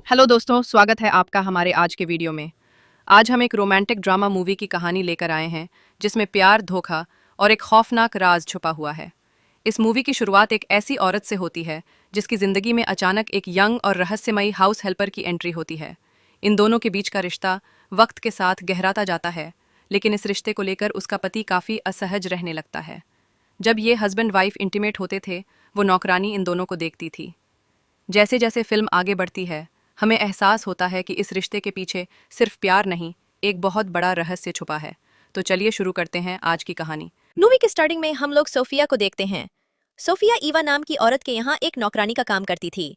Hello दोस्तों, स्वागत है आपका हमारे आज के वीडियो में। आज हम एक रोमांटिक ड्रामा मूवी की कहानी लेकर आए हैं जिसमें प्यार, धोखा और एक खौफनाक राज छुपा हुआ है। इस मूवी की शुरुआत एक ऐसी औरत से होती है जिसकी जिंदगी में अचानक एक यंग और रहस्यमयी हाउस हेल्पर की एंट्री होती है। इन दोनों के बीच का रिश्ता वक्त के साथ गहराता जाता है, लेकिन इस रिश्ते को लेकर उसका पति काफ़ी असहज रहने लगता है। जब ये हस्बैंड वाइफ इंटीमेट होते थे, वो नौकरानी इन दोनों को देखती थी। जैसे जैसे फिल्म आगे बढ़ती है, हमें एहसास होता है कि इस रिश्ते के पीछे सिर्फ प्यार नहीं, एक बहुत बड़ा रहस्य छुपा है। तो चलिए शुरू करते हैं आज की कहानी। मूवी के स्टार्टिंग में हम लोग सोफिया को देखते हैं। सोफिया ईवा नाम की औरत के यहाँ एक नौकरानी का काम करती थी।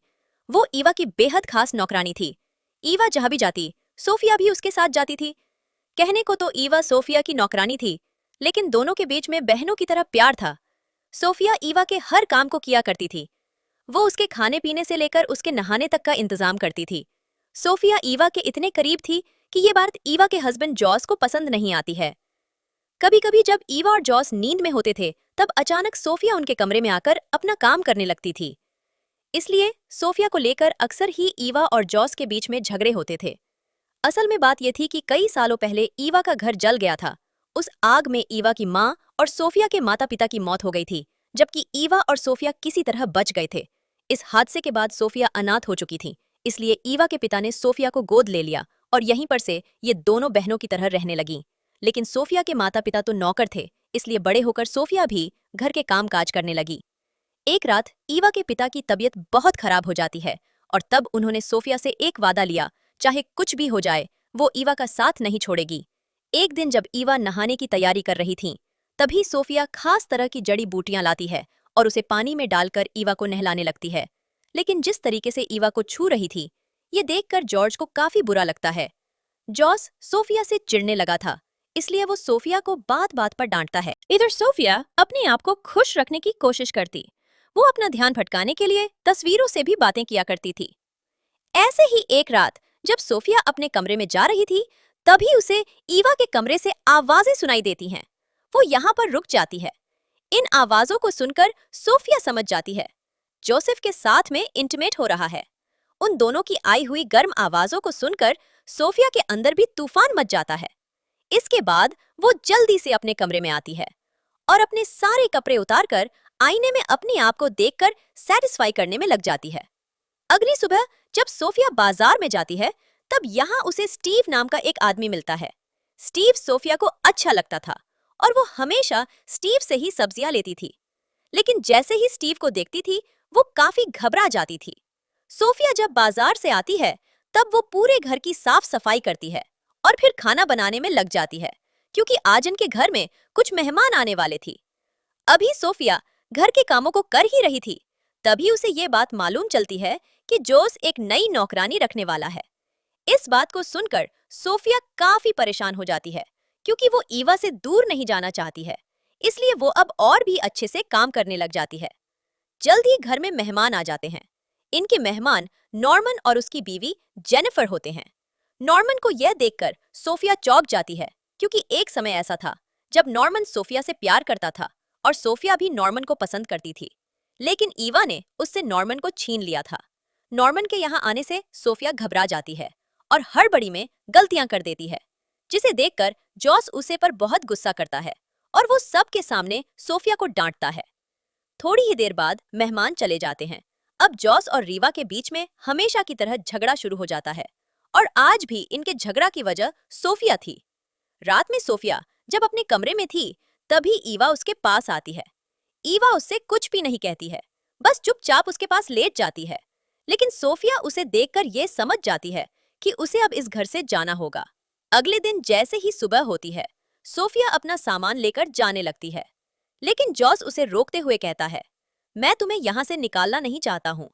वो ईवा की बेहद खास नौकरानी थी। ईवा जहाँ भी जाती, सोफिया भी उसके साथ जाती थी। कहने को तो ईवा सोफिया की नौकरानी थी, लेकिन दोनों के बीच में बहनों की तरह प्यार था। सोफिया ईवा के हर काम को किया करती थी। वो उसके खाने पीने से लेकर उसके नहाने तक का इंतजाम करती थी। सोफिया ईवा के इतने करीब थी कि ये बात ईवा के हस्बैंड जॉस को पसंद नहीं आती है। कभी कभी जब ईवा और जॉस नींद में होते थे, तब अचानक सोफिया उनके कमरे में आकर अपना काम करने लगती थी। इसलिए सोफिया को लेकर अक्सर ही ईवा और जॉस के बीच में झगड़े होते थे। असल में बात यह थी कि कई सालों पहले ईवा का घर जल गया था। उस आग में ईवा की माँ और सोफिया के माता पिता की मौत हो गई थी, जबकि ईवा और सोफिया किसी तरह बच गए थे। इस हादसे के बाद सोफिया अनाथ हो चुकी थी, इसलिए ईवा के पिता ने सोफिया को गोद ले लिया और यहीं पर से ये दोनों बहनों की तरह रहने लगीं। लेकिन सोफिया के माता पिता तो नौकर थे, इसलिए बड़े होकर सोफिया भी घर के काम काज करने लगी। एक रात ईवा के पिता की तबीयत बहुत खराब हो जाती है और तब उन्होंने सोफिया से एक वादा लिया, चाहे कुछ भी हो जाए, वो ईवा का साथ नहीं छोड़ेगी। एक दिन जब ईवा नहाने की तैयारी कर रही थी, तभी सोफिया खास तरह की जड़ी बूटियां लाती है और उसे पानी में डालकर ईवा को नहलाने लगती है। लेकिन जिस तरीके से ईवा को छू रही थी, ये देखकर जॉर्ज को काफी बुरा लगता है। जॉस सोफिया से चिढ़ने लगा था, इसलिए वो सोफिया को बात बात पर डांटता है। इधर सोफिया अपने आप को खुश रखने की कोशिश करती। वो अपना ध्यान भटकाने के लिए तस्वीरों से भी बातें किया करती थी। ऐसे ही एक रात जब सोफिया अपने कमरे में जा रही थी, तभी उसे ईवा के कमरे से आवाजें सुनाई देती हैं। वो यहाँ पर रुक जाती है। इन आवाजों को सुनकर सोफिया समझ जाती है, जोसेफ के साथ में इंटीमेट हो रहा है। उन दोनों की आई हुई गर्म आवाजों को सुनकर सोफिया के अंदर भी तूफान मच जाता है। इसके बाद वो जल्दी से अपने कमरे में आती है और अपने सारे कपड़े उतारकर आईने में अपने आप को देखकर सेटिस्फाई करने में लग जाती है। अगली सुबह जब सोफिया बाजार में जाती है, तब यहाँ उसे स्टीव नाम का एक आदमी मिलता है। स्टीव सोफिया को अच्छा लगता था और वो हमेशा स्टीव से ही सब्जियां लेती थी। लेकिन जैसे ही स्टीव को देखती थी, वो काफी घबरा जाती थी। सोफिया जब बाजार से आती है, तब वो पूरे घर की साफ सफाई करती है और फिर खाना बनाने में लग जाती है, क्योंकि आज इनके घर में कुछ मेहमान आने वाले थी। अभी सोफिया घर के कामों को कर ही रही थी, तभी उसे ये बात मालूम चलती है कि जोस एक नई नौकरानी रखने वाला है। इस बात को सुनकर सोफिया काफी परेशान हो जाती है, क्योंकि वो ईवा से दूर नहीं जाना चाहती है। इसलिए वो अब और भी अच्छे से काम करने लग जाती है। जल्द ही घर में मेहमान आ जाते हैं। इनके मेहमान नॉर्मन और उसकी बीवी जेनिफर होते हैं। नॉर्मन को यह देखकर सोफिया चौंक जाती है, क्योंकि एक समय ऐसा था जब नॉर्मन सोफिया से प्यार करता था और सोफिया भी नॉर्मन को पसंद करती थी। लेकिन ईवा ने उससे नॉर्मन को छीन लिया था। नॉर्मन के यहाँ आने से सोफिया घबरा जाती है और हड़बड़ी में गलतियां कर देती है, जिसे देखकर जॉस उसे पर बहुत गुस्सा करता है और वो सबके सामने सोफिया को डांटता है। थोड़ी ही देर बाद मेहमान चले जाते हैं। अब जॉस और रीवा के बीच में हमेशा की तरह झगड़ा शुरू हो जाता है और आज भी इनके झगड़ा की वजह सोफिया थी। रात में सोफिया जब अपने कमरे में थी, तभी ईवा उसके पास आती है। ईवा उससे कुछ भी नहीं कहती है, बस चुपचाप उसके पास लेट जाती है। लेकिन सोफिया उसे देखकर ये समझ जाती है कि उसे अब इस घर से जाना होगा। अगले दिन जैसे ही सुबह होती है, सोफिया अपना सामान लेकर जाने लगती है। लेकिन जॉस उसे रोकते हुए कहता है, मैं तुम्हें यहाँ से निकालना नहीं चाहता हूँ।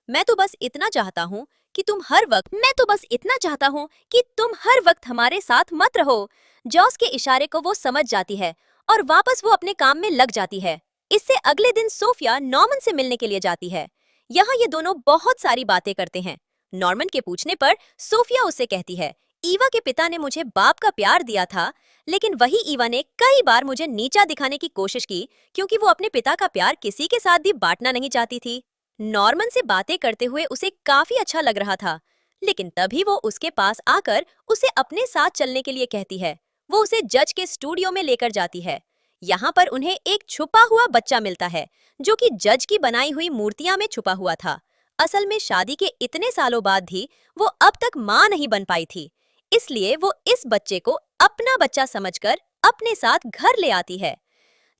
मैं तो बस इतना चाहता हूँ कि तुम हर वक्त हमारे साथ मत रहो। जॉस के इशारे को वो समझ जाती है और वापस वो अपने काम में लग जाती है। इससे अगले दिन सोफिया नॉर्मन से मिलने के लिए जाती है। यहाँ ये दोनों बहुत सारी बातें करते हैं। नॉर्मन के पूछने पर सोफिया उससे कहती है, ईवा के पिता ने मुझे बाप का प्यार दिया था, लेकिन वही ईवा ने कई बार मुझे नीचा दिखाने की कोशिश की, क्योंकि वो अपने पिता का प्यार किसी के साथ भी बांटना नहीं चाहती थी। नॉर्मन से बातें करते हुए उसे काफी अच्छा लग रहा था, लेकिन तभी वो उसके पास आकर उसे अपने साथ चलने के लिए कहती है। वो उसे जज के स्टूडियो में लेकर जाती है। यहाँ पर उन्हें एक छुपा हुआ बच्चा मिलता है जो कि जज की बनाई हुई मूर्तियां में छुपा हुआ था। असल में शादी के इतने सालों बाद भी वो अब तक मां नहीं बन पाई थी, इसलिए वो इस बच्चे को अपना बच्चा समझकर अपने साथ घर ले आती है।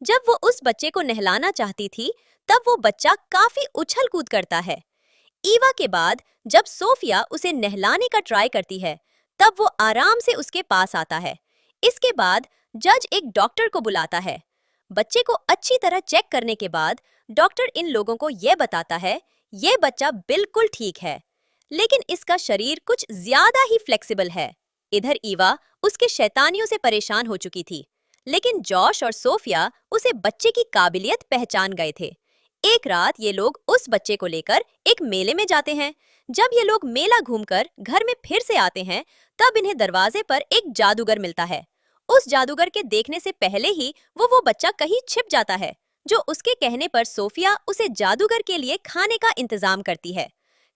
जब वो उस बच्चे को नहलाना चाहती थी, तब वो बच्चा काफी उछल कूद करता है। ईवा के बाद जब सोफिया उसे नहलाने का ट्राई करती है, तब वो आराम से उसके पास आता है। इसके बाद जज एक डॉक्टर को बुलाता है। बच्चे को अच्छी तरह चेक करने के बाद डॉक्टर इन लोगों को यह बताता है, ये बच्चा बिल्कुल ठीक है, लेकिन इसका शरीर कुछ ज्यादा ही फ्लेक्सिबल है। इधर ईवा उसके शैतानियों से परेशान हो चुकी थी, लेकिन जॉश और सोफिया उसे बच्चे की काबिलियत पहचान गए थे। एक रात ये लोग उस बच्चे को लेकर एक मेले में जाते हैं। जब ये लोग मेला घूमकर घर में फिर से आते हैं, तब इन्हें दरवाजे पर एक जादूगर मिलता है। उस जादूगर के देखने से पहले ही वो बच्चा कहीं छिप जाता है, जो उसके कहने पर सोफिया उसे जादूगर के लिए खाने का इंतजाम करती है।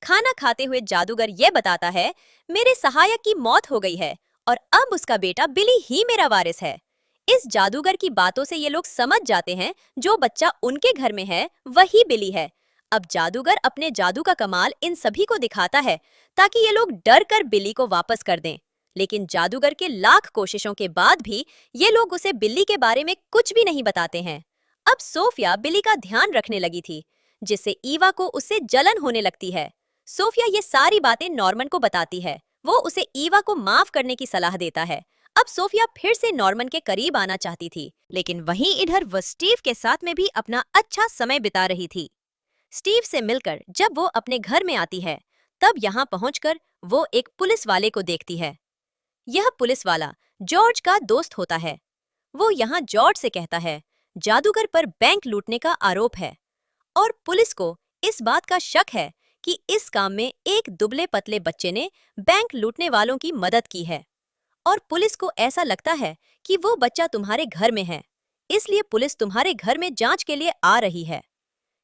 खाना खाते हुए जादूगर ये बताता है, मेरे सहायक की मौत हो गई है और अब उसका बेटा बिली ही मेरा वारिस है। इस जादूगर की बातों से ये लोग समझ जाते हैं जो बच्चा उनके घर में है वही बिली है। अब जादूगर अपने जादू का कमाल इन सभी को दिखाता है ताकि ये लोग डर कर बिली को वापस कर दें। लेकिन जादूगर के लाख कोशिशों के बाद भी ये लोग उसे बिल्ली के बारे में कुछ भी नहीं बताते हैं। अब सोफिया बिली का ध्यान रखने लगी थी, जिससे ईवा को उससे जलन होने लगती है। सोफिया ये सारी बातें नॉर्मन को बताती है। वो उसे ईवा को माफ करने की सलाह देता है। अब सोफिया फिर से नॉर्मन के करीब आना चाहती थी, लेकिन वहीं इधर वो स्टीव के साथ में भी अपना अच्छा समय बिता रही थी। स्टीव से मिलकर जब वो अपने घर में आती है, तब यहाँ पहुंचकर वो एक पुलिस वाले को देखती है। यह पुलिस वाला जॉर्ज का दोस्त होता है। वो यहाँ जॉर्ज से कहता है, जादूगर पर बैंक लूटने का आरोप है और पुलिस को इस बात का शक है कि इस काम में एक दुबले पतले बच्चे ने बैंक लूटने वालों की मदद की है और पुलिस को ऐसा लगता है कि वो बच्चा तुम्हारे घर में है, इसलिए पुलिस तुम्हारे घर में जांच के लिए आ रही है।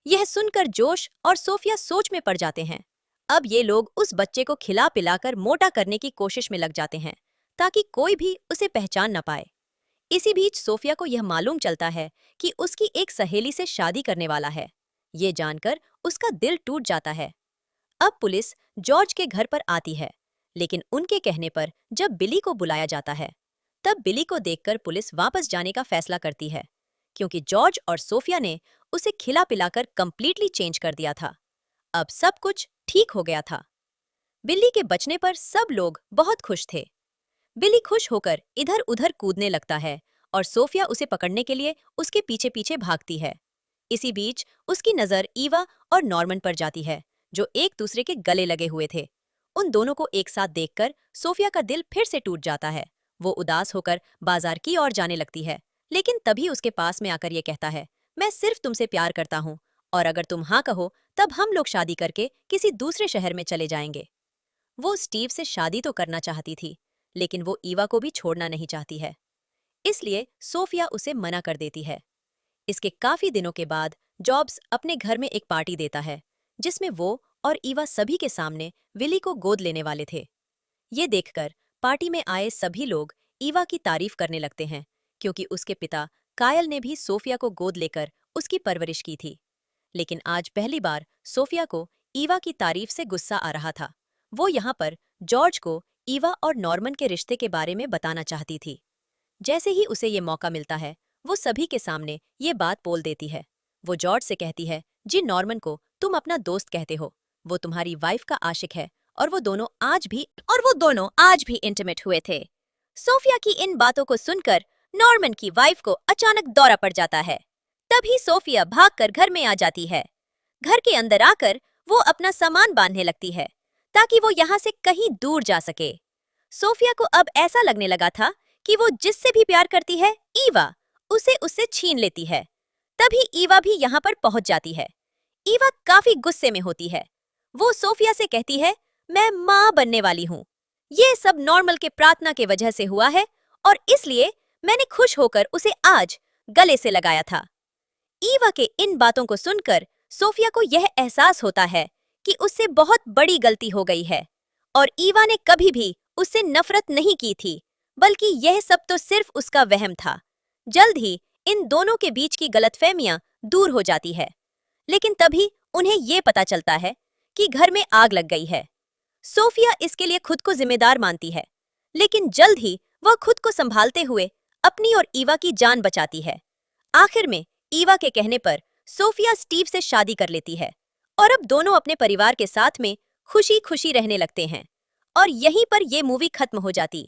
यह सुनकर जोश और सोफिया सोच में पड़ जाते हैं। अब ये लोग उस बच्चे को खिला पिलाकर मोटा करने की कोशिश में लग जाते हैं ताकि कोई भी उसे पहचान न पाए। इसी बीच सोफिया को यह मालूम चलता है कि उसकी एक सहेली से शादी करने वाला है। ये जानकर उसका दिल टूट जाता है। अब पुलिस जॉर्ज के घर पर आती है, लेकिन उनके कहने पर जब बिली को बुलाया जाता है, तब बिली को देखकर पुलिस वापस जाने का फैसला करती है, क्योंकि जॉर्ज और सोफिया ने उसे खिला पिलाकर कंप्लीटली चेंज कर दिया था। अब सब कुछ ठीक हो गया था। बिल्ली के बचने पर सब लोग बहुत खुश थे। बिली खुश होकर इधर उधर कूदने लगता है और सोफिया उसे पकड़ने के लिए उसके पीछे पीछे भागती है। इसी बीच उसकी नजर ईवा और नॉर्मन पर जाती है, जो एक दूसरे के गले लगे हुए थे। उन दोनों को एक साथ देखकर सोफिया का दिल फिर से टूट जाता है। वो उदास होकर बाजार की ओर जाने लगती है, लेकिन तभी उसके पास में आकर ये कहता है, मैं सिर्फ तुमसे प्यार करता हूँ और अगर तुम हाँ कहो तब हम लोग शादी करके किसी दूसरे शहर में चले जाएंगे। वो स्टीव से शादी तो करना चाहती थी, लेकिन वो ईवा को भी छोड़ना नहीं चाहती है, इसलिए सोफिया उसे मना कर देती है। इसके काफी दिनों के बाद जॉब्स अपने घर में एक पार्टी देता है, जिसमें वो और ईवा सभी के सामने विली को गोद लेने वाले थे। ये देखकर पार्टी में आए सभी लोग ईवा की तारीफ करने लगते हैं, क्योंकि उसके पिता कायल ने भी सोफिया को गोद लेकर उसकी परवरिश की थी। लेकिन आज पहली बार सोफिया को ईवा की तारीफ से गुस्सा आ रहा था। वो यहाँ पर जॉर्ज को ईवा और नॉर्मन के रिश्ते के बारे में बताना चाहती थी। जैसे ही उसे ये मौका मिलता है, वो सभी के सामने ये बात बोल देती है। वो जॉर्ज से कहती है, जी नॉर्मन को तुम अपना दोस्त कहते हो, वो तुम्हारी वाइफ का आशिक है और वो दोनों आज भी इंटीमेट हुए थे। सोफिया की इन बातों को सुनकर नॉर्मन की वाइफ को अचानक दौरा पड़ जाता है। तभी सोफिया भागकर घर में आ जाती है। घर के अंदर आकर वो अपना सामान बांधने लगती है ताकि वो यहाँ से कहीं दूर जा सके। सोफिया को अब ऐसा लगने लगा था कि वो जिससे भी प्यार करती है, ईवा, उसे उससे छीन लेती है। तभी ईवा भी यहाँ पर पहुंच जाती है। ईवा काफी गुस्से में होती है। वो सोफिया से कहती है, मैं माँ बनने वाली हूँ। ये सब नॉर्मल के प्रार्थना के वजह से हुआ है और इसलिए मैंने खुश होकर उसे आज गले से लगाया था। ईवा के इन बातों को सुनकर सोफिया को यह एहसास होता है कि उससे बहुत बड़ी गलती हो गई है और ईवा ने कभी भी उससे नफरत नहीं की थी, बल्कि यह सब तो सिर्फ उसका वहम था। जल्द ही इन दोनों के बीच की गलतफहमियां दूर हो जाती है, लेकिन तभी उन्हें ये पता चलता है कि घर में आग लग गई है। सोफिया इसके लिए खुद को जिम्मेदार मानती है, लेकिन जल्द ही वह खुद को संभालते हुए अपनी और ईवा की जान बचाती है। आखिर में ईवा के कहने पर सोफिया स्टीव से शादी कर लेती है और अब दोनों अपने परिवार के साथ में खुशी खुशी रहने लगते हैं। और यहीं पर यह मूवी खत्म हो जाती।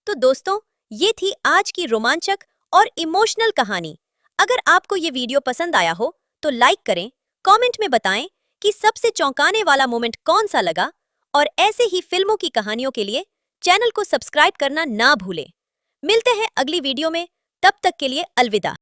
तो दोस्तों, ये थी आज की रोमांचक और इमोशनल कहानी। अगर आपको ये वीडियो पसंद आया हो तो लाइक करें, कमेंट में बताएं कि सबसे चौंकाने वाला मोमेंट कौन सा लगा, और ऐसे ही फिल्मों की कहानियों के लिए चैनल को सब्सक्राइब करना ना भूलें। मिलते हैं अगली वीडियो में, तब तक के लिए अलविदा।